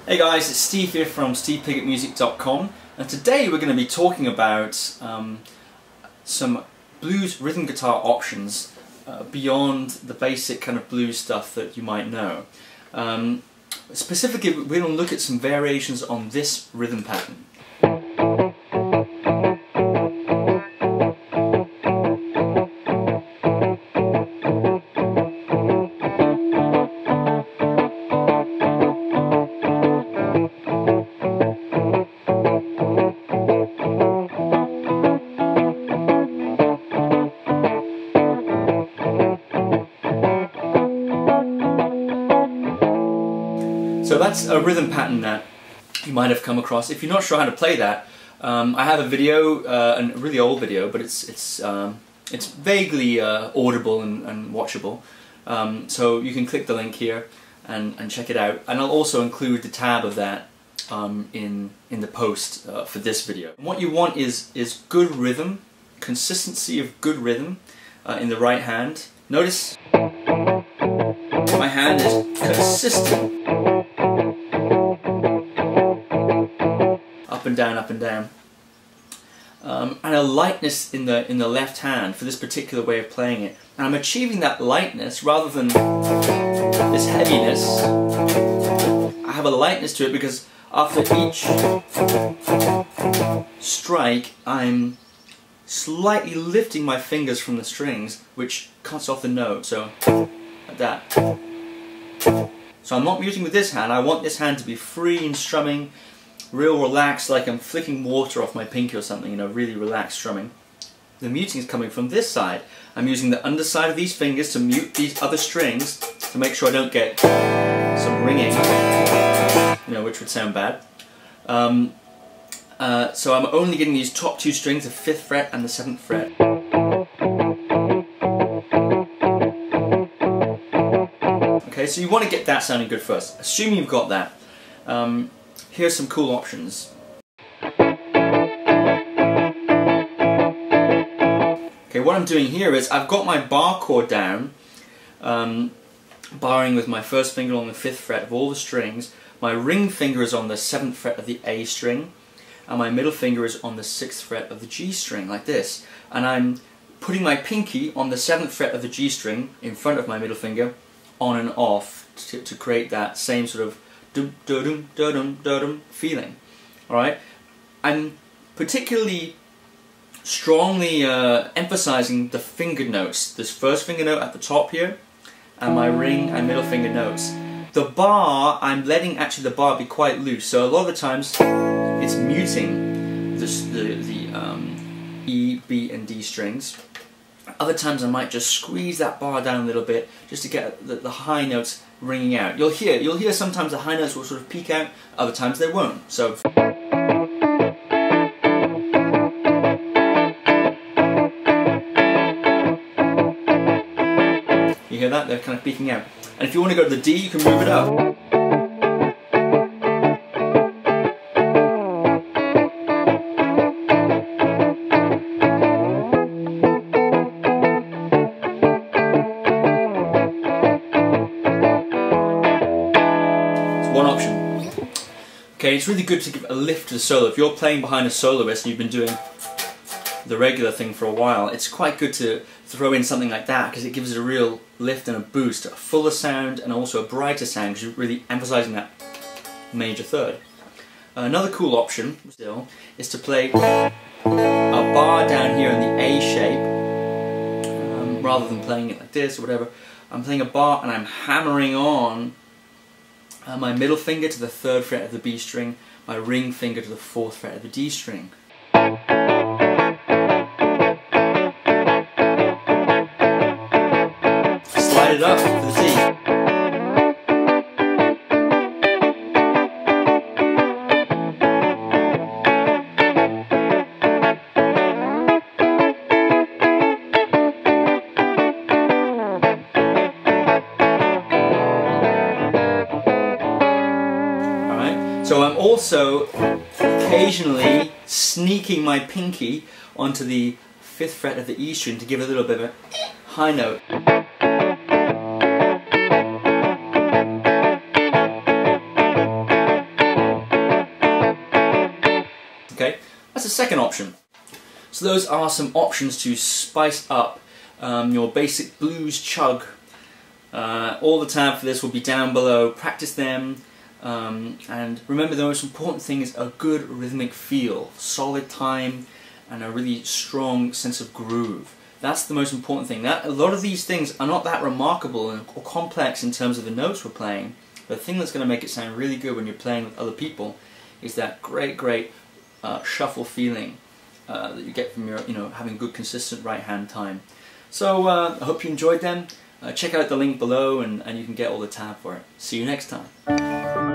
Hey guys, it's Steve here from stevepigottmusic.com, and today we're going to be talking about some blues rhythm guitar options beyond the basic kind of blues stuff that you might know. Specifically, we're going to look at some variations on this rhythm pattern. So that's a rhythm pattern that you might have come across. If you're not sure how to play that, I have a video, a really old video, but it's vaguely audible and watchable. So you can click the link here and check it out. And I'll also include the tab of that in the post for this video. And what you want is good rhythm, consistency of good rhythm in the right hand. Notice my hand is consistent. Up and down, up and down, and a lightness in the left hand for this particular way of playing it. And I'm achieving that lightness rather than this heaviness. I have a lightness to it because after each strike, I'm slightly lifting my fingers from the strings, which cuts off the note. So like that. So I'm not muting with this hand. I want this hand to be free and strumming. Real relaxed, like I'm flicking water off my pinky or something, you know, really relaxed strumming. The muting is coming from this side. I'm using the underside of these fingers to mute these other strings to make sure I don't get some ringing, you know, which would sound bad. So I'm only getting these top two strings, the 5th fret and the 7th fret. Okay, so you want to get that sounding good first. Assuming you've got that. Here's some cool options. Okay, what I'm doing here is I've got my bar chord down, barring with my first finger on the 5th fret of all the strings. My ring finger is on the 7th fret of the A string, and my middle finger is on the 6th fret of the G string, like this. And I'm putting my pinky on the 7th fret of the G string in front of my middle finger, on and off, to create that same sort of dum-da-dum-da-dum-da-dum feeling. Alright? I'm particularly strongly emphasizing the finger notes. This first finger note at the top here, and my ring and middle finger notes. The bar, I'm letting actually the bar be quite loose, so a lot of the times it's muting the E, B and D strings. Other times I might just squeeze that bar down a little bit just to get the high notes ringing out. You'll hear sometimes the high notes will sort of peak out, other times they won't. So you hear that? They're kind of peaking out. And if you want to go to the D, you can move it up. One option. Okay, it's really good to give a lift to the solo. If you're playing behind a soloist and you've been doing the regular thing for a while, it's quite good to throw in something like that because it gives it a real lift and a boost, a fuller sound and also a brighter sound because you're really emphasizing that major third. Another cool option still is to play a bar down here in the A shape rather than playing it like this or whatever. I'm playing a bar and I'm hammering on my middle finger to the 3rd fret of the B string, my ring finger to the 4th fret of the D string. Slide it up for the D. So I'm also occasionally sneaking my pinky onto the 5th fret of the E string to give a little bit of a high note. that's the second option. So those are some options to spice up your basic blues chug. All the tab for this will be down below. Practice them, and remember the most important thing is a good rhythmic feel, solid time, and a really strong sense of groove. That's the most important thing. A lot of these things are not that remarkable or complex in terms of the notes we're playing. The thing that's going to make it sound really good when you're playing with other people is that great shuffle feeling that you get from your, having good consistent right hand time. So I hope you enjoyed them. Check out the link below and you can get all the tab for it. See you next time.